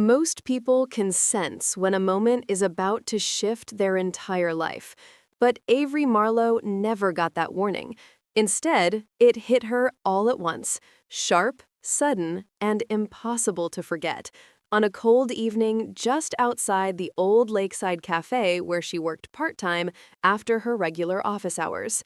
Most people can sense when a moment is about to shift their entire life, but Avery Marlowe never got that warning. Instead, it hit her all at once, sharp, sudden, and impossible to forget, on a cold evening just outside the old lakeside cafe where she worked part-time after her regular office hours.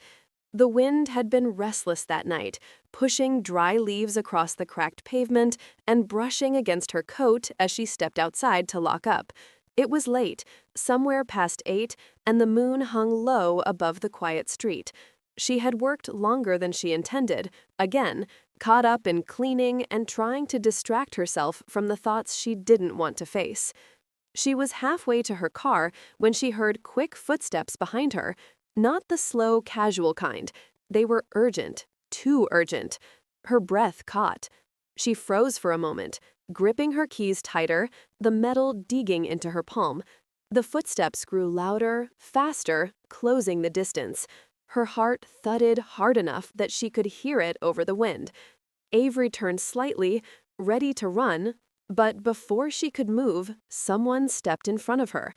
The wind had been restless that night, pushing dry leaves across the cracked pavement and brushing against her coat as she stepped outside to lock up. It was late, somewhere past 8, and the moon hung low above the quiet street. She had worked longer than she intended, again, caught up in cleaning and trying to distract herself from the thoughts she didn't want to face. She was halfway to her car when she heard quick footsteps behind her. Not the slow, casual kind. They were urgent, too urgent. Her breath caught. She froze for a moment, gripping her keys tighter, the metal digging into her palm. The footsteps grew louder, faster, closing the distance. Her heart thudded hard enough that she could hear it over the wind. Avery turned slightly, ready to run, but before she could move, someone stepped in front of her.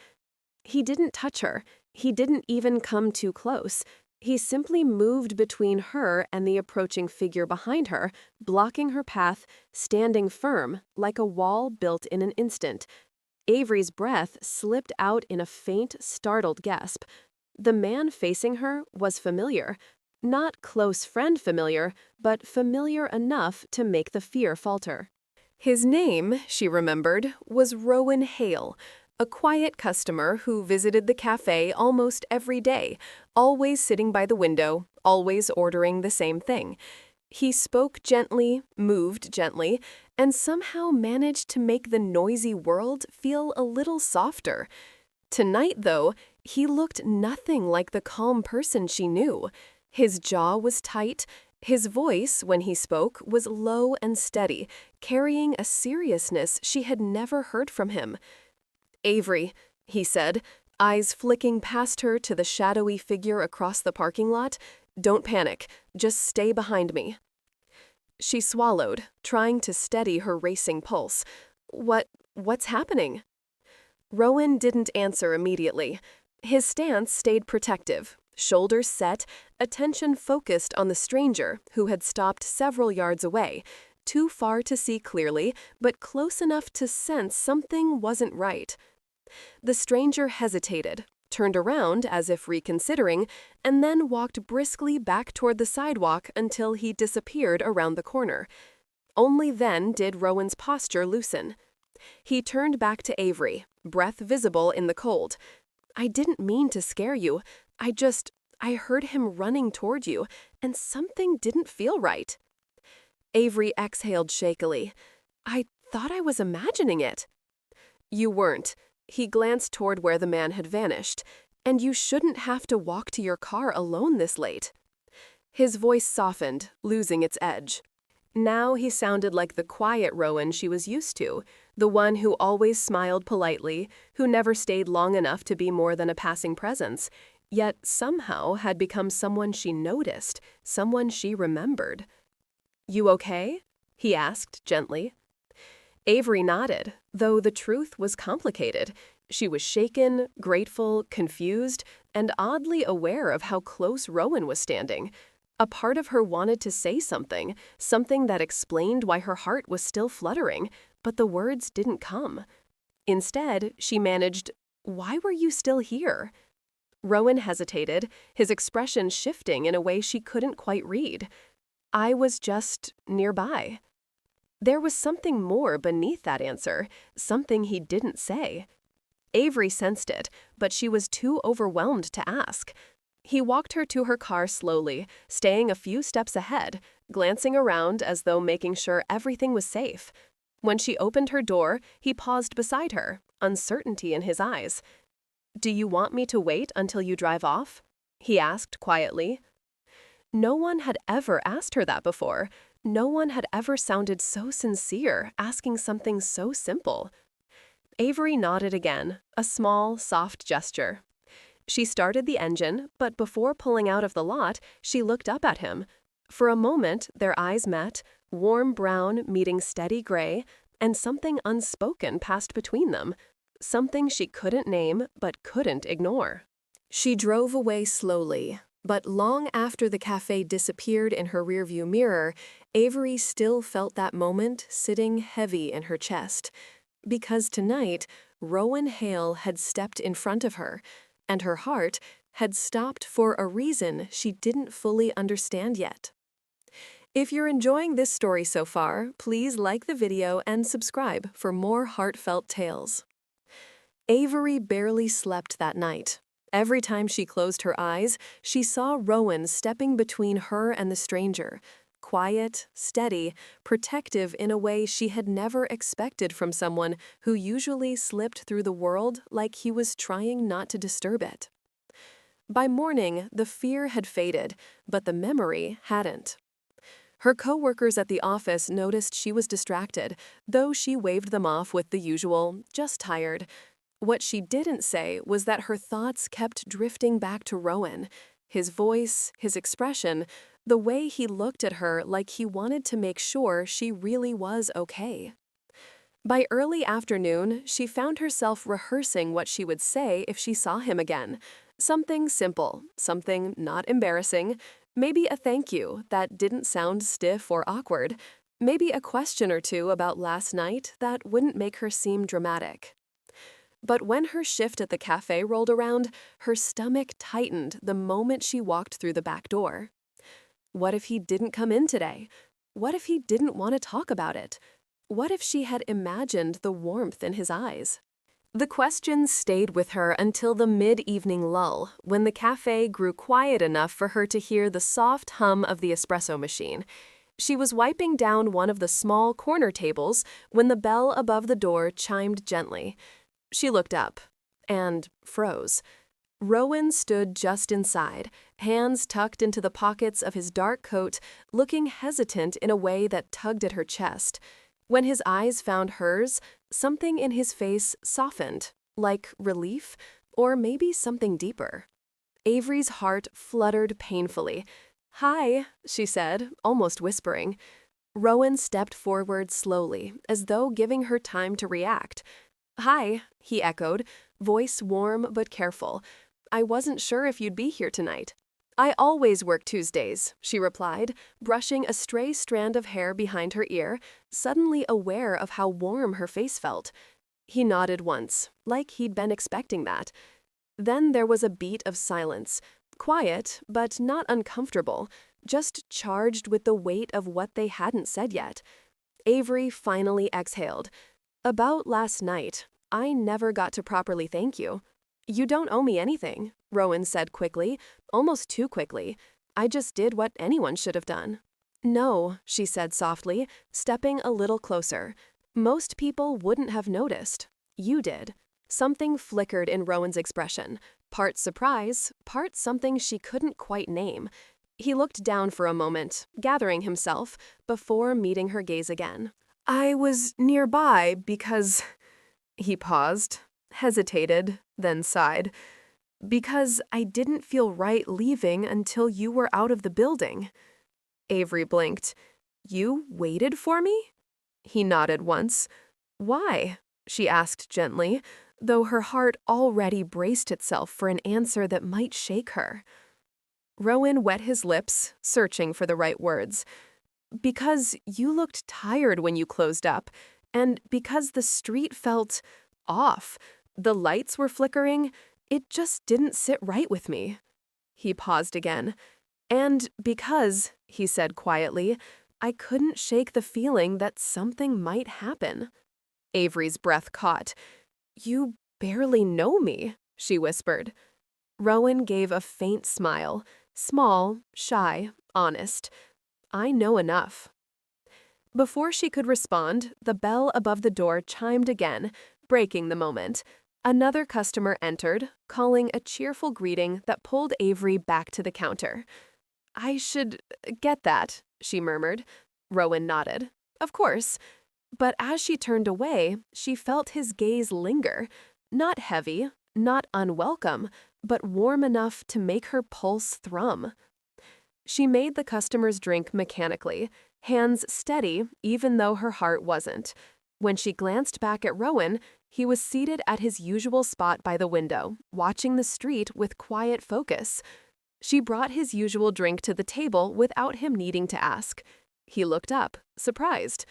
He didn't touch her. He didn't even come too close. He simply moved between her and the approaching figure behind her, blocking her path, standing firm, like a wall built in an instant. Avery's breath slipped out in a faint, startled gasp. The man facing her was familiar. Not close friend familiar, but familiar enough to make the fear falter. His name, she remembered, was Rowan Hale, a quiet customer who visited the cafe almost every day, always sitting by the window, always ordering the same thing. He spoke gently, moved gently, and somehow managed to make the noisy world feel a little softer. Tonight, though, he looked nothing like the calm person she knew. His jaw was tight. His voice, when he spoke, was low and steady, carrying a seriousness she had never heard from him. "Avery," he said, eyes flicking past her to the shadowy figure across the parking lot. "Don't panic. Just stay behind me." She swallowed, trying to steady her racing pulse. What's happening?" Rowan didn't answer immediately. His stance stayed protective, shoulders set, attention focused on the stranger who had stopped several yards away, too far to see clearly, but close enough to sense something wasn't right. The stranger hesitated, turned around as if reconsidering, and then walked briskly back toward the sidewalk until he disappeared around the corner. Only then did Rowan's posture loosen. He turned back to Avery, breath visible in the cold. "I didn't mean to scare you. I heard him running toward you, and something didn't feel right." Avery exhaled shakily. "I thought I was imagining it." "You weren't." He glanced toward where the man had vanished. "And you shouldn't have to walk to your car alone this late." His voice softened, losing its edge. Now he sounded like the quiet Rowan she was used to, the one who always smiled politely, who never stayed long enough to be more than a passing presence, yet somehow had become someone she noticed, someone she remembered. "You okay?" he asked gently. Avery nodded, though the truth was complicated. She was shaken, grateful, confused, and oddly aware of how close Rowan was standing. A part of her wanted to say something, something that explained why her heart was still fluttering, but the words didn't come. Instead, she managed, "Why were you still here?" Rowan hesitated, his expression shifting in a way she couldn't quite read. "I was just nearby." There was something more beneath that answer, something he didn't say. Avery sensed it, but she was too overwhelmed to ask. He walked her to her car slowly, staying a few steps ahead, glancing around as though making sure everything was safe. When she opened her door, he paused beside her, uncertainty in his eyes. "Do you want me to wait until you drive off?" he asked quietly. No one had ever asked her that before. No one had ever sounded so sincere, asking something so simple. Avery nodded again, a small, soft gesture. She started the engine, but before pulling out of the lot, she looked up at him. For a moment, their eyes met, warm brown meeting steady gray, and something unspoken passed between them, something she couldn't name but couldn't ignore. She drove away slowly, but long after the cafe disappeared in her rearview mirror, Avery still felt that moment sitting heavy in her chest. Because tonight, Rowan Hale had stepped in front of her, and her heart had stopped for a reason she didn't fully understand yet. If you're enjoying this story so far, please like the video and subscribe for more heartfelt tales. Avery barely slept that night. Every time she closed her eyes, she saw Rowan stepping between her and the stranger, quiet, steady, protective in a way she had never expected from someone who usually slipped through the world like he was trying not to disturb it. By morning, the fear had faded, but the memory hadn't. Her coworkers at the office noticed she was distracted, though she waved them off with the usual, "just tired." What she didn't say was that her thoughts kept drifting back to Rowan, his voice, his expression, the way he looked at her like he wanted to make sure she really was okay. By early afternoon, she found herself rehearsing what she would say if she saw him again. Something simple, something not embarrassing, maybe a thank you that didn't sound stiff or awkward, maybe a question or two about last night that wouldn't make her seem dramatic. But when her shift at the cafe rolled around, her stomach tightened the moment she walked through the back door. What if he didn't come in today? What if he didn't want to talk about it? What if she had imagined the warmth in his eyes? The questions stayed with her until the mid-evening lull, when the cafe grew quiet enough for her to hear the soft hum of the espresso machine. She was wiping down one of the small corner tables when the bell above the door chimed gently. She looked up and froze. Rowan stood just inside, hands tucked into the pockets of his dark coat, looking hesitant in a way that tugged at her chest. When his eyes found hers, something in his face softened, like relief, or maybe something deeper. Avery's heart fluttered painfully. "Hi," she said, almost whispering. Rowan stepped forward slowly, as though giving her time to react. "Hi," he echoed, voice warm but careful. "I wasn't sure if you'd be here tonight." "I always work Tuesdays," she replied, brushing a stray strand of hair behind her ear, suddenly aware of how warm her face felt. He nodded once, like he'd been expecting that. Then there was a beat of silence, quiet but not uncomfortable, just charged with the weight of what they hadn't said yet. Avery finally exhaled. "About last night, I never got to properly thank you." "You don't owe me anything," Rowan said quickly, almost too quickly. "I just did what anyone should have done." "No," she said softly, stepping a little closer. "Most people wouldn't have noticed. You did." Something flickered in Rowan's expression, part surprise, part something she couldn't quite name. He looked down for a moment, gathering himself, before meeting her gaze again. "I was nearby because—" He paused, hesitated, then sighed. "Because I didn't feel right leaving until you were out of the building." Avery blinked. "You waited for me?" He nodded once. "Why?" she asked gently, though her heart already braced itself for an answer that might shake her. Rowan wet his lips, searching for the right words. "Because you looked tired when you closed up, and because the street felt off. The lights were flickering. It just didn't sit right with me." He paused again. "And because," he said quietly, "I couldn't shake the feeling that something might happen." Avery's breath caught. "You barely know me," she whispered. Rowan gave a faint smile, small, shy, honest. "I know enough." Before she could respond, the bell above the door chimed again, breaking the moment. Another customer entered, calling a cheerful greeting that pulled Avery back to the counter. "I should get that," she murmured. Rowan nodded. "Of course." But as she turned away, she felt his gaze linger. Not heavy, not unwelcome, but warm enough to make her pulse thrum. She made the customer's drink mechanically, hands steady even though her heart wasn't. When she glanced back at Rowan, he was seated at his usual spot by the window, watching the street with quiet focus. She brought his usual drink to the table without him needing to ask. He looked up, surprised.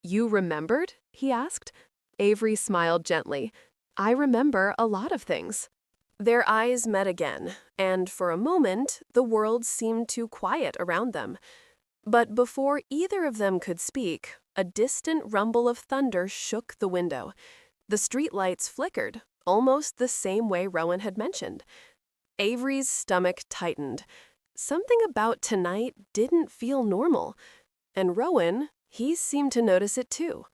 "You remembered?" he asked. Avery smiled gently. "I remember a lot of things." Their eyes met again, and for a moment, the world seemed too quiet around them. But before either of them could speak, a distant rumble of thunder shook the window. The streetlights flickered, almost the same way Rowan had mentioned. Avery's stomach tightened. Something about tonight didn't feel normal. And Rowan, he seemed to notice it too.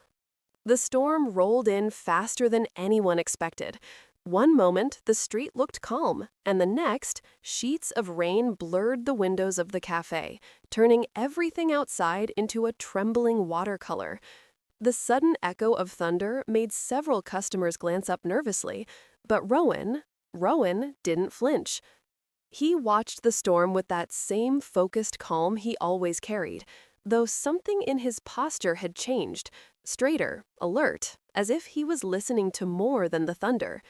The storm rolled in faster than anyone expected. One moment, the street looked calm, and the next, sheets of rain blurred the windows of the cafe, turning everything outside into a trembling watercolor. The sudden echo of thunder made several customers glance up nervously, but Rowan didn't flinch. He watched the storm with that same focused calm he always carried, though something in his posture had changed, straighter, alert, as if he was listening to more than the thunder.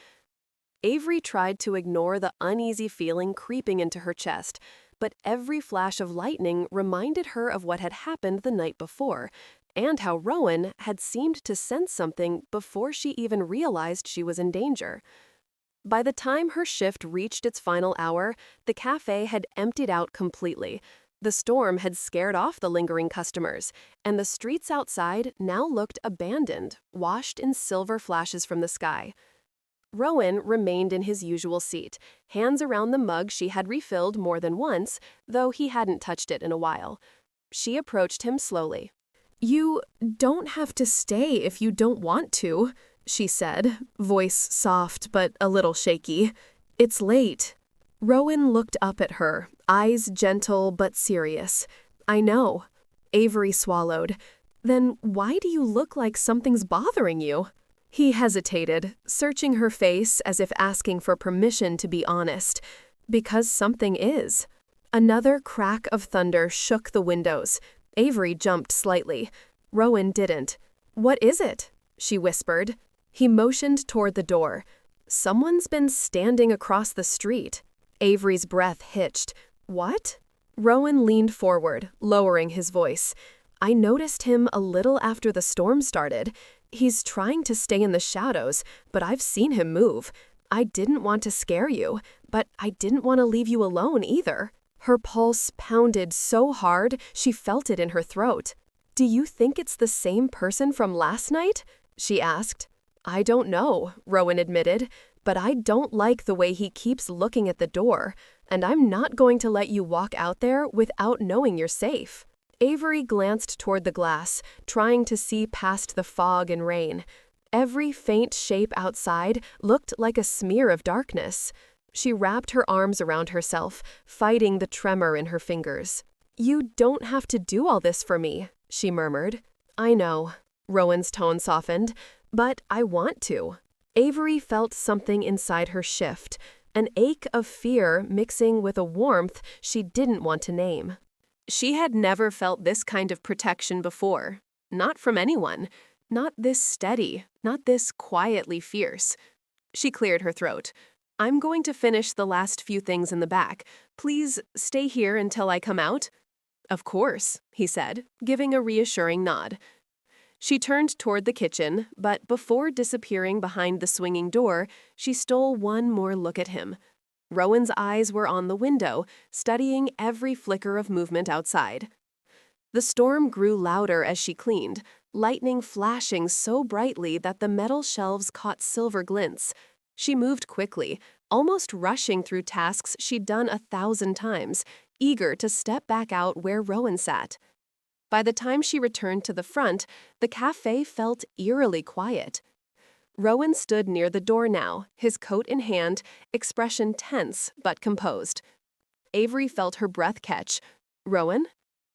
Avery tried to ignore the uneasy feeling creeping into her chest, but every flash of lightning reminded her of what had happened the night before, and how Rowan had seemed to sense something before she even realized she was in danger. By the time her shift reached its final hour, the cafe had emptied out completely. The storm had scared off the lingering customers, and the streets outside now looked abandoned, washed in silver flashes from the sky. Rowan remained in his usual seat, hands around the mug she had refilled more than once, though he hadn't touched it in a while. She approached him slowly. "You don't have to stay if you don't want to," she said, voice soft but a little shaky. "It's late." Rowan looked up at her, eyes gentle but serious. "I know." Avery swallowed. "Then why do you look like something's bothering you?" He hesitated, searching her face as if asking for permission to be honest. "Because something is." Another crack of thunder shook the windows. Avery jumped slightly. Rowan didn't. "What is it?" she whispered. He motioned toward the door. "Someone's been standing across the street." Avery's breath hitched. "What?" Rowan leaned forward, lowering his voice. "I noticed him a little after the storm started. He's trying to stay in the shadows, but I've seen him move. I didn't want to scare you, but I didn't want to leave you alone either." Her pulse pounded so hard she felt it in her throat. "Do you think it's the same person from last night?" she asked. "I don't know," Rowan admitted, "but I don't like the way he keeps looking at the door, and I'm not going to let you walk out there without knowing you're safe." Avery glanced toward the glass, trying to see past the fog and rain. Every faint shape outside looked like a smear of darkness. She wrapped her arms around herself, fighting the tremor in her fingers. "You don't have to do all this for me," she murmured. "I know." Rowan's tone softened. "But I want to." Avery felt something inside her shift, an ache of fear mixing with a warmth she didn't want to name. She had never felt this kind of protection before. Not from anyone. Not this steady, not this quietly fierce. She cleared her throat. "I'm going to finish the last few things in the back. Please stay here until I come out." "Of course," he said, giving a reassuring nod. She turned toward the kitchen, but before disappearing behind the swinging door, she stole one more look at him. Rowan's eyes were on the window, studying every flicker of movement outside. The storm grew louder as she cleaned, lightning flashing so brightly that the metal shelves caught silver glints. She moved quickly, almost rushing through tasks she'd done 1,000 times, eager to step back out where Rowan sat. By the time she returned to the front, the cafe felt eerily quiet. Rowan stood near the door now, his coat in hand, expression tense but composed. Avery felt her breath catch. "Rowan?"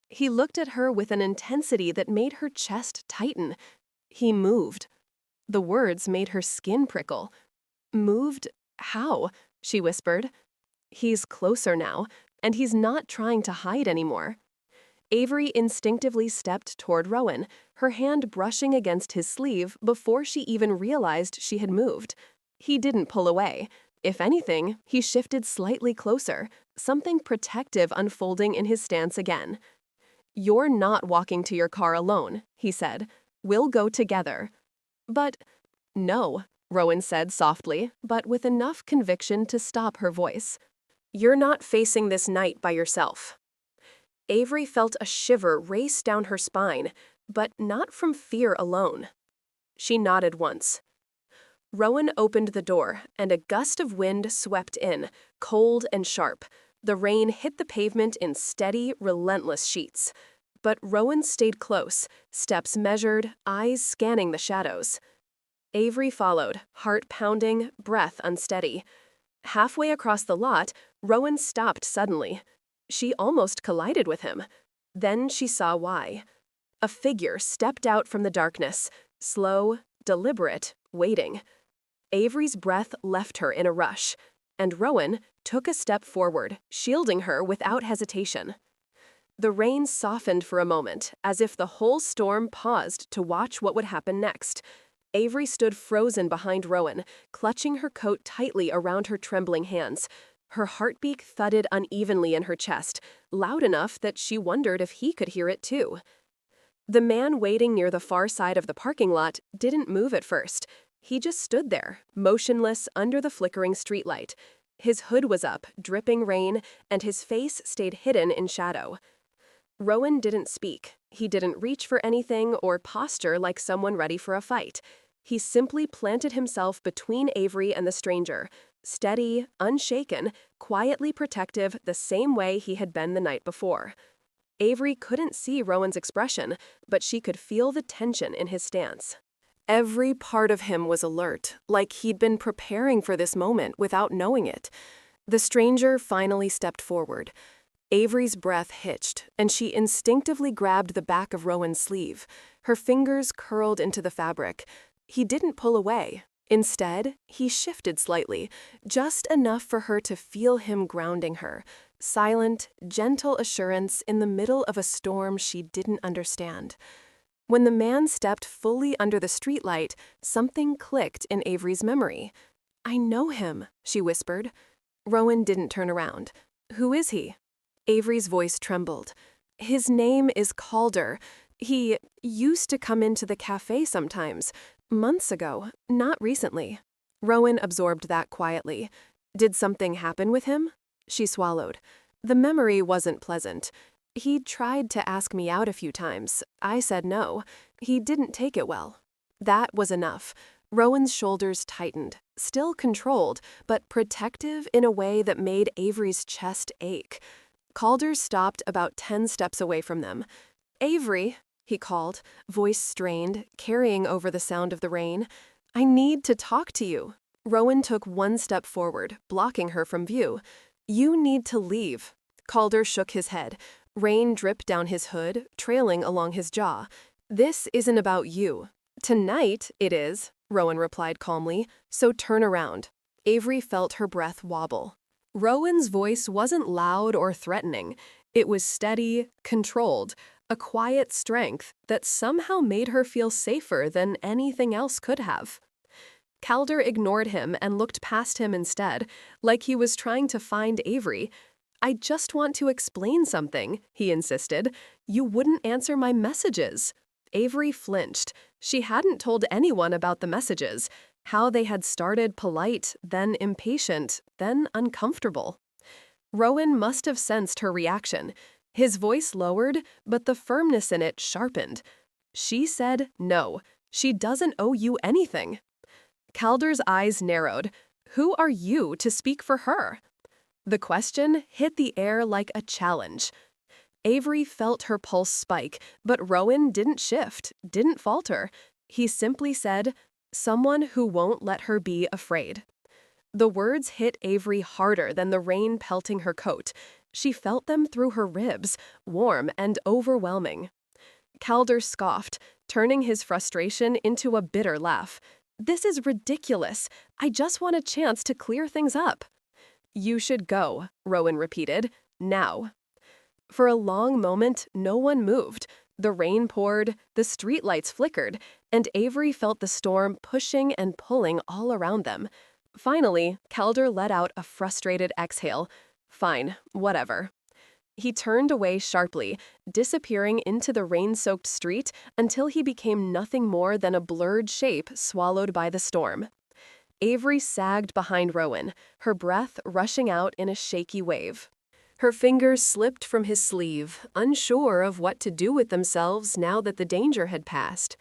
He looked at her with an intensity that made her chest tighten. He moved. The words made her skin prickle. "Moved? How?" she whispered. "He's closer now, and he's not trying to hide anymore." Avery instinctively stepped toward Rowan, her hand brushing against his sleeve before she even realized she had moved. He didn't pull away. If anything, he shifted slightly closer, something protective unfolding in his stance again. "You're not walking to your car alone," he said. "We'll go together." "But—" "No," Rowan said softly, but with enough conviction to stop her voice. "You're not facing this night by yourself." Avery felt a shiver race down her spine, but not from fear alone. She nodded once. Rowan opened the door, and a gust of wind swept in, cold and sharp. The rain hit the pavement in steady, relentless sheets. But Rowan stayed close, steps measured, eyes scanning the shadows. Avery followed, heart pounding, breath unsteady. Halfway across the lot, Rowan stopped suddenly. She almost collided with him. Then she saw why. A figure stepped out from the darkness, slow, deliberate, waiting. Avery's breath left her in a rush, and Rowan took a step forward, shielding her without hesitation. The rain softened for a moment, as if the whole storm paused to watch what would happen next. Avery stood frozen behind Rowan, clutching her coat tightly around her trembling hands. Her heartbeat thudded unevenly in her chest, loud enough that she wondered if he could hear it too. The man waiting near the far side of the parking lot didn't move at first. He just stood there, motionless under the flickering streetlight. His hood was up, dripping rain, and his face stayed hidden in shadow. Rowan didn't speak. He didn't reach for anything or posture like someone ready for a fight. He simply planted himself between Avery and the stranger, steady, unshaken, quietly protective the same way he had been the night before. Avery couldn't see Rowan's expression, but she could feel the tension in his stance. Every part of him was alert, like he'd been preparing for this moment without knowing it. The stranger finally stepped forward. Avery's breath hitched, and she instinctively grabbed the back of Rowan's sleeve. Her fingers curled into the fabric. He didn't pull away. Instead, he shifted slightly, just enough for her to feel him grounding her. Silent, gentle assurance in the middle of a storm she didn't understand. When the man stepped fully under the streetlight, something clicked in Avery's memory. "I know him," she whispered. Rowan didn't turn around. "Who is he?" Avery's voice trembled. "His name is Calder. He used to come into the cafe sometimes. Months ago, not recently." Rowan absorbed that quietly. "Did something happen with him?" She swallowed. The memory wasn't pleasant. "He tried to ask me out a few times. I said no. He didn't take it well." That was enough. Rowan's shoulders tightened, still controlled, but protective in a way that made Avery's chest ache. Calder stopped about 10 steps away from them. "Avery," he called, voice strained, carrying over the sound of the rain. "I need to talk to you." Rowan took one step forward, blocking her from view. "You need to leave." Calder shook his head. Rain dripped down his hood, trailing along his jaw. "This isn't about you." "Tonight, it is," Rowan replied calmly, "so turn around." Avery felt her breath wobble. Rowan's voice wasn't loud or threatening. It was steady, controlled, a quiet strength that somehow made her feel safer than anything else could have. Calder ignored him and looked past him instead, like he was trying to find Avery. "I just want to explain something," he insisted. "You wouldn't answer my messages." Avery flinched. She hadn't told anyone about the messages, how they had started polite, then impatient, then uncomfortable. Rowan must have sensed her reaction. His voice lowered, but the firmness in it sharpened. "She said no. She doesn't owe you anything." Calder's eyes narrowed. "Who are you to speak for her?" The question hit the air like a challenge. Avery felt her pulse spike, but Rowan didn't shift, didn't falter. He simply said, "Someone who won't let her be afraid." The words hit Avery harder than the rain pelting her coat. She felt them through her ribs, warm and overwhelming. Calder scoffed, turning his frustration into a bitter laugh. "This is ridiculous. I just want a chance to clear things up." "You should go," Rowan repeated. "Now." For a long moment, no one moved. The rain poured, the streetlights flickered, and Avery felt the storm pushing and pulling all around them. Finally, Calder let out a frustrated exhale. Fine, whatever. He turned away sharply, disappearing into the rain-soaked street until he became nothing more than a blurred shape swallowed by the storm. Avery sagged behind Rowan, her breath rushing out in a shaky wave. Her fingers slipped from his sleeve, unsure of what to do with themselves now that the danger had passed.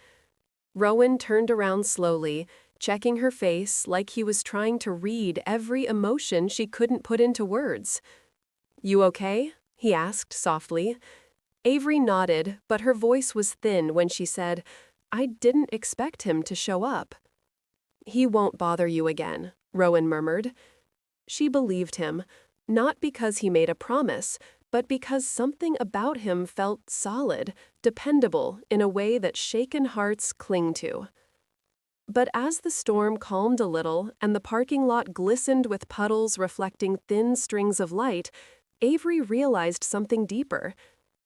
Rowan turned around slowly, checking her face like he was trying to read every emotion she couldn't put into words. "You okay?" he asked softly. Avery nodded, but her voice was thin when she said, "I didn't expect him to show up." "He won't bother you again," Rowan murmured. She believed him, not because he made a promise, but because something about him felt solid, dependable in a way that shaken hearts cling to. But as the storm calmed a little and the parking lot glistened with puddles reflecting thin strings of light, Avery realized something deeper.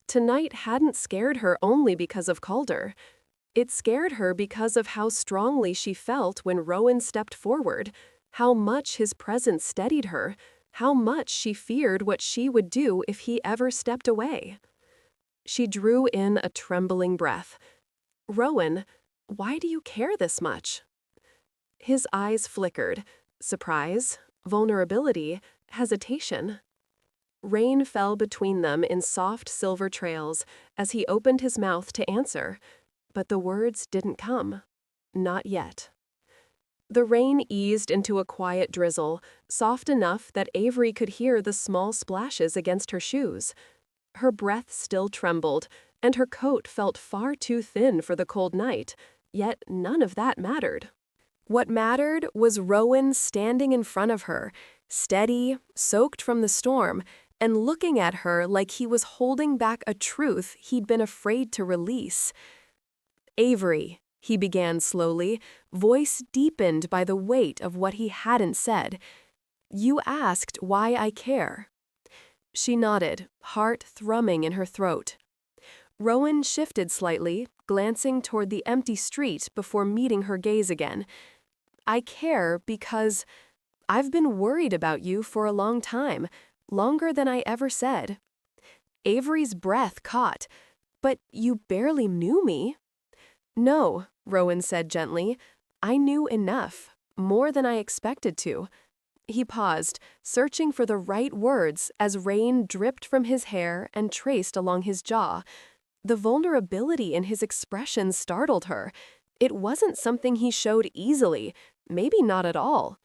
Tonight hadn't scared her only because of Calder. It scared her because of how strongly she felt when Rowan stepped forward, how much his presence steadied her, how much she feared what she would do if he ever stepped away. She drew in a trembling breath. "Rowan, why do you care this much?" His eyes flickered. Surprise, vulnerability, hesitation. Rain fell between them in soft silver trails as he opened his mouth to answer, but the words didn't come. Not yet. The rain eased into a quiet drizzle, soft enough that Avery could hear the small splashes against her shoes. Her breath still trembled, and her coat felt far too thin for the cold night, yet none of that mattered. What mattered was Rowan standing in front of her, steady, soaked from the storm, and looking at her like he was holding back a truth he'd been afraid to release. "Avery," he began slowly, voice deepened by the weight of what he hadn't said. "You asked why I care." She nodded, heart thrumming in her throat. Rowan shifted slightly, glancing toward the empty street before meeting her gaze again. "I care because I've been worried about you for a long time, longer than I ever said." Avery's breath caught. "But you barely knew me." "No," Rowan said gently. "I knew enough, more than I expected to." He paused, searching for the right words as rain dripped from his hair and traced along his jaw. The vulnerability in his expression startled her. It wasn't something he showed easily, maybe not at all.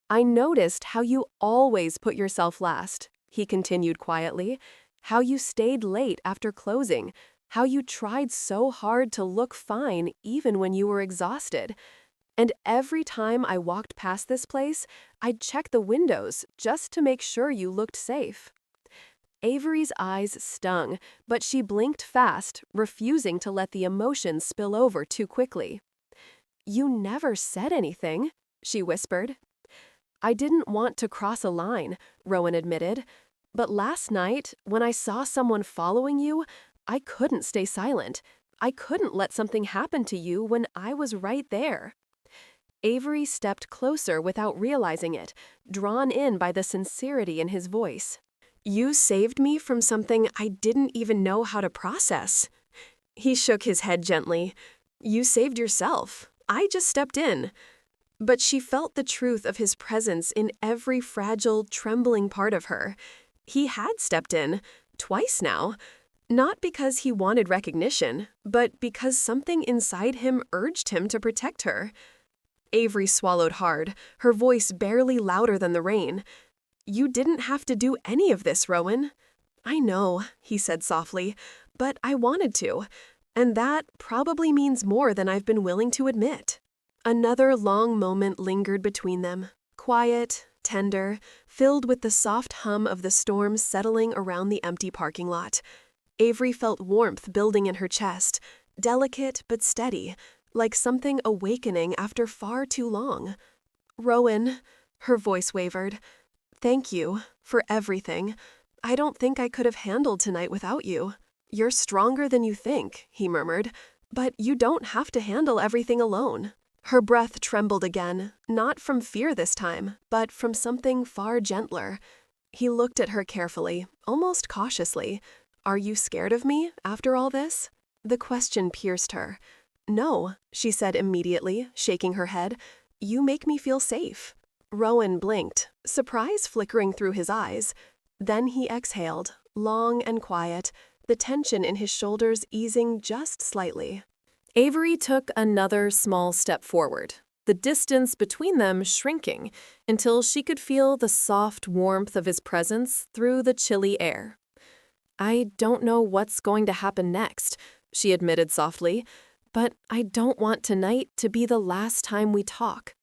"I noticed how you always put yourself last," he continued quietly. "How you stayed late after closing. How you tried so hard to look fine even when you were exhausted. And every time I walked past this place, I'd check the windows just to make sure you looked safe." Avery's eyes stung, but she blinked fast, refusing to let the emotion spill over too quickly. "You never said anything," she whispered. "I didn't want to cross a line," Rowan admitted. "But last night, when I saw someone following you, I couldn't stay silent. I couldn't let something happen to you when I was right there." Avery stepped closer without realizing it, drawn in by the sincerity in his voice. "You saved me from something I didn't even know how to process." He shook his head gently. "You saved yourself. I just stepped in." But she felt the truth of his presence in every fragile, trembling part of her. He had stepped in, twice now. Not because he wanted recognition, but because something inside him urged him to protect her. Avery swallowed hard, her voice barely louder than the rain. "You didn't have to do any of this, Rowan." "I know," he said softly, "but I wanted to. And that probably means more than I've been willing to admit." Another long moment lingered between them, quiet, tender, filled with the soft hum of the storm settling around the empty parking lot. Avery felt warmth building in her chest, delicate but steady, like something awakening after far too long. "Rowan," her voice wavered, "thank you for everything. I don't think I could have handled tonight without you. You're stronger than you think, he murmured, but you don't have to handle everything alone. Her breath trembled again, not from fear this time, but from something far gentler. He looked at her carefully, almost cautiously. Are you scared of me after all this? The question pierced her. No, she said immediately, shaking her head. You make me feel safe. Rowan blinked, surprise flickering through his eyes. Then he exhaled, long and quiet, the tension in his shoulders easing just slightly. Avery took another small step forward, the distance between them shrinking until she could feel the soft warmth of his presence through the chilly air. I don't know what's going to happen next, she admitted softly, but I don't want tonight to be the last time we talk.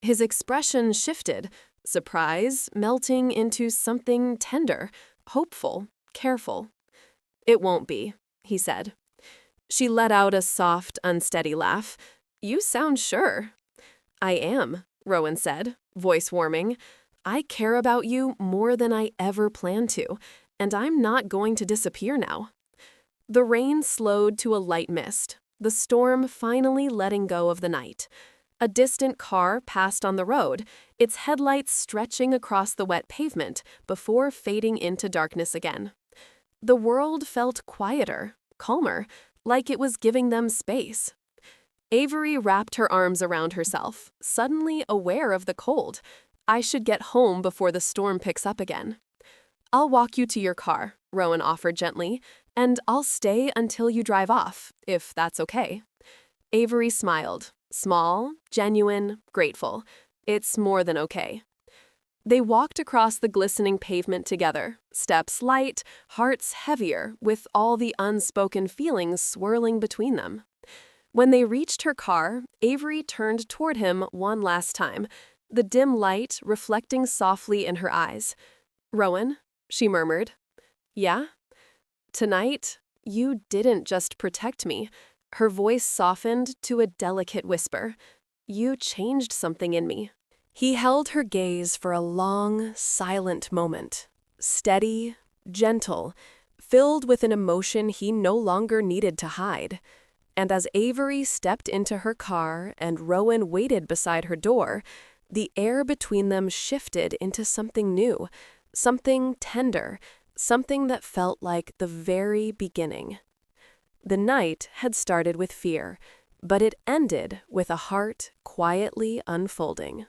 His expression shifted, surprise melting into something tender, hopeful, careful. It won't be, he said. She let out a soft, unsteady laugh. You sound sure. I am, Rowan said, voice warming. I care about you more than I ever planned to, and I'm not going to disappear now. The rain slowed to a light mist, the storm finally letting go of the night. A distant car passed on the road, its headlights stretching across the wet pavement before fading into darkness again. The world felt quieter, calmer, like it was giving them space. Avery wrapped her arms around herself, suddenly aware of the cold. I should get home before the storm picks up again. I'll walk you to your car, Rowan offered gently, and I'll stay until you drive off, if that's okay. Avery smiled, small, genuine, grateful. It's more than okay. They walked across the glistening pavement together, steps light, hearts heavier, with all the unspoken feelings swirling between them. When they reached her car, Avery turned toward him one last time, the dim light reflecting softly in her eyes. Rowan, she murmured. Yeah? Tonight, you didn't just protect me. Her voice softened to a delicate whisper. You changed something in me. He held her gaze for a long, silent moment, steady, gentle, filled with an emotion he no longer needed to hide. And as Avery stepped into her car and Rowan waited beside her door, the air between them shifted into something new, something tender, something that felt like the very beginning. The night had started with fear, but it ended with a heart quietly unfolding.